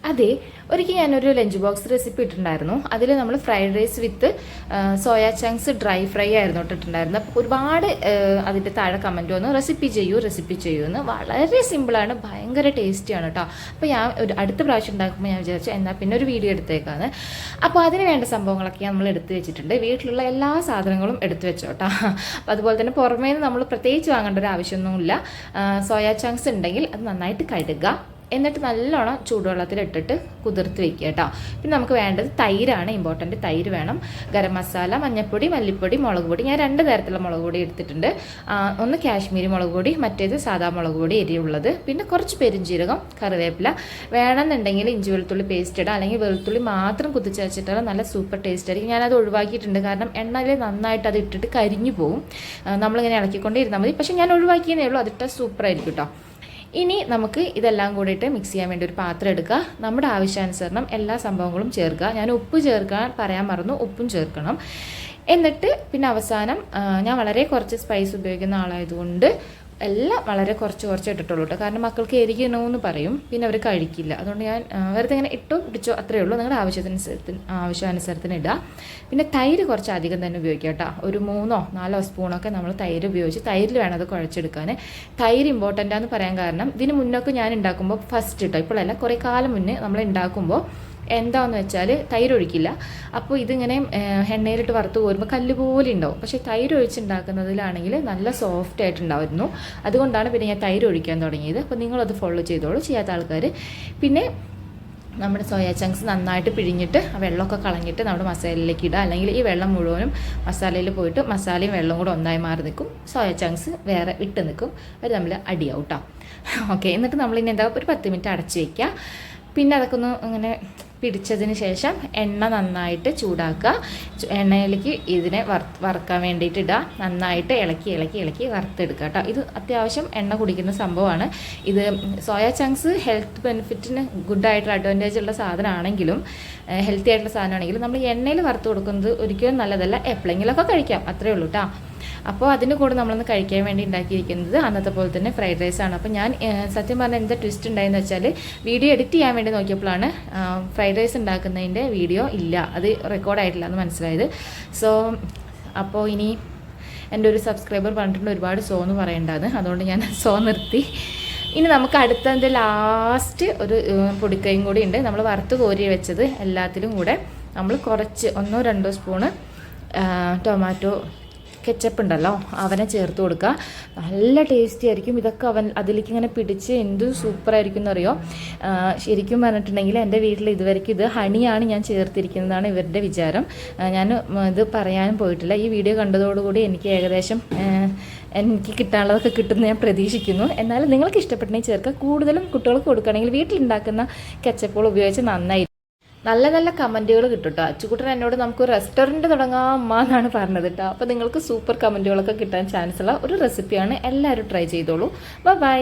അതെ, ഒരിക്കൽ ഞാനൊരു ലഞ്ച് ബോക്സ് റെസിപ്പി ഇട്ടിട്ടുണ്ടായിരുന്നു. അതിൽ നമ്മൾ fried rice with soya chunks dry fry ആയിരുന്നു ഇട്ടിട്ടുണ്ടായിരുന്നത്. അപ്പോൾ ഒരുപാട് അതിൻ്റെ താഴെ കമൻറ്റ് വന്നു, റെസിപ്പി ചെയ്യൂ എന്ന്. വളരെ സിമ്പിളാണ്, ഭയങ്കര ടേസ്റ്റിയാണ് കേട്ടോ. അപ്പോൾ ഞാൻ ഒരു അടുത്ത പ്രാവശ്യം ഉണ്ടാക്കുമ്പോൾ ഞാൻ വിചാരിച്ചു എന്നാൽ പിന്നെ ഒരു വീഡിയോ എടുത്തേക്കാണ്. അപ്പോൾ അതിന് വേണ്ട സംഭവങ്ങളൊക്കെ നമ്മൾ എടുത്ത് വെച്ചിട്ടുണ്ട്. വീട്ടിലുള്ള എല്ലാ സാധനങ്ങളും എടുത്ത് വെച്ചോ കേട്ടോ. അപ്പോൾ അതുപോലെ തന്നെ പുറമേ നിന്ന് നമ്മൾ പ്രത്യേകിച്ച് വാങ്ങേണ്ട ഒരു ആവശ്യമൊന്നുമില്ല. സോയാ ചങ്ക്സ് ഉണ്ടെങ്കിൽ അത് നന്നായിട്ട് കഴുകുക, എന്നിട്ട് നല്ലോണം ചൂടുവെള്ളത്തിലിട്ടിട്ട് കുതിർത്ത് വെക്കുക കേട്ടോ. പിന്നെ നമുക്ക് വേണ്ടത് തൈരാണ്, ഇമ്പോർട്ടൻറ്റ്. തൈര് വേണം, ഗരം മസാല, മഞ്ഞൾപ്പൊടി, മല്ലിപ്പൊടി, മുളക് പൊടി. ഞാൻ 2 തരത്തിലുള്ള മുളക് പൊടി എടുത്തിട്ടുണ്ട്. ഒന്ന് കാശ്മീരി മുളക് പൊടി, മറ്റേത് സാധാ മുളക് പൊടി എരിയുള്ളത്. പിന്നെ കുറച്ച് പെരുംജീരകം, കറിവേപ്പില. വേണമെന്നുണ്ടെങ്കിൽ ഇഞ്ചി വെളുത്തുള്ളി പേസ്റ്റ് ഇടാം, അല്ലെങ്കിൽ വെളുത്തുള്ളി മാത്രം കുത്തിച്ചരച്ചിട്ടാൽ നല്ല സൂപ്പർ ടേസ്റ്റ് ആയിരിക്കും. ഞാനത് ഒഴിവാക്കിയിട്ടുണ്ട്, കാരണം എണ്ണയിൽ നന്നായിട്ട് അത് ഇട്ടിട്ട് കരിഞ്ഞു പോകും. നമ്മളിങ്ങനെ ഇളക്കിക്കൊണ്ടേ ഇരുന്നാൽ മതി. പക്ഷേ ഞാൻ ഒഴിവാക്കിയതേ ഉള്ളൂ, അതിട്ടാൽ സൂപ്പറായിരിക്കും കേട്ടോ. ഇനി നമുക്ക് ഇതെല്ലാം കൂടിയിട്ട് മിക്സ് ചെയ്യാൻ വേണ്ടി ഒരു പാത്രം എടുക്കുക. നമ്മുടെ ആവശ്യാനുസരണം എല്ലാ സംഭവങ്ങളും ചേർക്കുക. ഞാൻ ഉപ്പ് ചേർക്കാൻ പറയാൻ മറന്നു, ഉപ്പും ചേർക്കണം. എന്നിട്ട് പിന്നെ അവസാനം ഞാൻ വളരെ കുറച്ച് സ്പൈസ് ഉപയോഗിക്കുന്ന ആളായതുകൊണ്ട് എല്ലാം വളരെ കുറച്ച് ഇട്ടിട്ടുള്ളൂ കേട്ടോ. കാരണം മക്കൾക്ക് എരിക്കണമെന്ന് പറയും, പിന്നെ അവർ കഴിക്കില്ല. അതുകൊണ്ട് ഞാൻ വെറുതെ ഇങ്ങനെ ഇട്ടോ പിടിച്ചോ അത്രയേ ഉള്ളൂ. നിങ്ങളുടെ ആവശ്യാനുസരത്തിന് ഇടുക. പിന്നെ തൈര് കുറച്ച് അധികം തന്നെ ഉപയോഗിക്കുക കേട്ടോ. ഒരു 3-4 സ്പൂണൊക്കെ നമ്മൾ തൈര് ഉപയോഗിച്ച്, തൈരിൽ വേണം അത് കുഴച്ചെടുക്കാൻ. തൈര് ഇമ്പോർട്ടൻ്റാന്ന് പറയാൻ കാരണം ഇതിന് മുന്നൊക്കെ ഞാൻ ഉണ്ടാക്കുമ്പോൾ ഫസ്റ്റ് കേട്ടോ, ഇപ്പോഴല്ല കുറേ കാലം മുന്നേ നമ്മൾ ഉണ്ടാക്കുമ്പോൾ എന്താണെന്ന് വെച്ചാൽ തൈര് ഒഴിക്കില്ല. അപ്പോൾ ഇതിങ്ങനെ എണ്ണയിലിട്ട് വറുത്ത് കോരുമ്പോൾ കല്ല് പോലെ ഉണ്ടാവും. പക്ഷേ തൈര് ഒഴിച്ചുണ്ടാക്കുന്നതിലാണെങ്കിൽ നല്ല സോഫ്റ്റ് ആയിട്ടുണ്ടായിരുന്നു. അതുകൊണ്ടാണ് പിന്നെ ഞാൻ തൈര് ഒഴിക്കാൻ തുടങ്ങിയത്. അപ്പോൾ നിങ്ങളത് ഫോളോ ചെയ്തോളൂ, ചെയ്യാത്ത ആൾക്കാർ. പിന്നെ നമ്മുടെ സോയാ ചങ്ക്സ് നന്നായിട്ട് പിഴിഞ്ഞിട്ട് ആ വെള്ളമൊക്കെ കളഞ്ഞിട്ട് നമ്മുടെ മസാലയിലേക്ക് ഇടുക. അല്ലെങ്കിൽ ഈ വെള്ളം മുഴുവനും മസാലയിൽ പോയിട്ട് മസാലയും വെള്ളവും കൂടെ ഒന്നായി മാറി നിൽക്കും. സോയാ ചങ്ക്സ് വേറെ ഇട്ട് നിൽക്കും. അവർ നമ്മൾ അടിയാവും കേട്ടോ. ഓക്കെ, എന്നിട്ട് നമ്മളിനി എന്താ ഒരു 10 മിനിറ്റ് അടച്ച് വയ്ക്കുക. പിന്നെ അതൊക്കെ ഒന്ന് ഇങ്ങനെ പിടിച്ചതിന് ശേഷം എണ്ണ നന്നായിട്ട് ചൂടാക്കുക. എണ്ണയിലേക്ക് ഇതിനെ വറുക്കാൻ വേണ്ടിയിട്ട് ഇടുക. നന്നായിട്ട് ഇളക്കി വറുത്തെടുക്കുക കേട്ടോ. ഇത് അത്യാവശ്യം എണ്ണ കുടിക്കുന്ന സംഭവമാണ്. ഇത് സോയാ ചങ്ക്സ് ഹെൽത്ത് ബെനിഫിറ്റിന് ഗുഡായിട്ടുള്ള അഡ്വാൻറ്റേജ് ഉള്ള സാധനമാണെങ്കിലും, ഹെൽത്തി ആയിട്ടുള്ള സാധനമാണെങ്കിലും നമ്മൾ എണ്ണയിൽ വറുത്ത് കൊടുക്കുന്നത് ഒരിക്കലും നല്ലതല്ല. എപ്പോഴെങ്കിലുമൊക്കെ കഴിക്കാം, അത്രയേ ഉള്ളൂ കേട്ടോ. അപ്പോൾ അതിന് കൂടെ നമ്മളൊന്ന് കഴിക്കാൻ വേണ്ടി ഉണ്ടാക്കിയിരിക്കുന്നത് അന്നത്തെ പോലെ തന്നെ ഫ്രൈഡ് റൈസാണ്. അപ്പോൾ ഞാൻ സത്യം പറഞ്ഞാൽ എന്താ ട്വിസ്റ്റ് ഉണ്ടായെന്ന് വെച്ചാൽ, വീഡിയോ എഡിറ്റ് ചെയ്യാൻ വേണ്ടി നോക്കിയപ്പോഴാണ് ഫ്രൈഡ് റൈസ് ഉണ്ടാക്കുന്നതിൻ്റെ വീഡിയോ ഇല്ല, അത് റെക്കോർഡായിട്ടില്ല എന്ന് മനസ്സിലായത്. സോ അപ്പോൾ ഇനി എൻ്റെ ഒരു സബ്സ്ക്രൈബർ പറഞ്ഞിട്ടുണ്ട് ഒരുപാട് സോ എന്ന് പറയേണ്ടത്, അതുകൊണ്ട് ഞാൻ സോ നിർത്തി. ഇനി നമുക്ക് അടുത്തതിൻ്റെ ലാസ്റ്റ് ഒരു പൊടിക്കൈയും കൂടി ഉണ്ട്. നമ്മൾ വറുത്ത് കോരി വെച്ചത് എല്ലാത്തിലും കൂടെ നമ്മൾ കുറച്ച് 1-2 സ്പൂണ് ടൊമാറ്റോ കെച്ചപ്പ് ഉണ്ടല്ലോ, അവനെ ചേർത്ത് കൊടുക്കുക. നല്ല ടേസ്റ്റി ആയിരിക്കും. ഇതൊക്കെ അതിലേക്ക് ഇങ്ങനെ പിടിച്ച് എന്ത് സൂപ്പറായിരിക്കും എന്നറിയോ. ശരിക്കും പറഞ്ഞിട്ടുണ്ടെങ്കിൽ എൻ്റെ വീട്ടിൽ ഇതുവരെയ്ക്കും ഇത് ഹണിയാണ് ഞാൻ ചേർത്തിരിക്കുന്നതാണ് ഇവരുടെ വിചാരം. ഞാൻ ഇത് പറയാനും പോയിട്ടില്ല. ഈ വീഡിയോ കണ്ടതോടുകൂടി എനിക്ക് ഏകദേശം എനിക്ക് കിട്ടാനുള്ളതൊക്കെ കിട്ടുമെന്ന് ഞാൻ പ്രതീക്ഷിക്കുന്നു. എന്നാലും നിങ്ങൾക്ക് ഇഷ്ടപ്പെട്ടെങ്കിൽ ചേർക്കുക. കൂടുതലും കുട്ടികൾക്ക് കൊടുക്കുകയാണെങ്കിൽ വീട്ടിലുണ്ടാക്കുന്ന കെച്ചപ്പുകൾ ഉപയോഗിച്ച് നന്നായി നല്ല നല്ല കമൻറ്റുകൾ കിട്ടും കേട്ടോ. അച്ചുകുട്ടൻ എന്നോട് നമുക്ക് റെസ്റ്റോറൻറ്റ് തുടങ്ങാം അമ്മ എന്നാണ് പറഞ്ഞത് കേട്ടോ. അപ്പോൾ നിങ്ങൾക്ക് സൂപ്പർ കമൻറ്റുകളൊക്കെ കിട്ടാൻ ചാൻസ് ഉള്ള ഒരു റെസിപ്പിയാണ്. എല്ലാവരും ട്രൈ ചെയ്തോളൂ. ബൈ.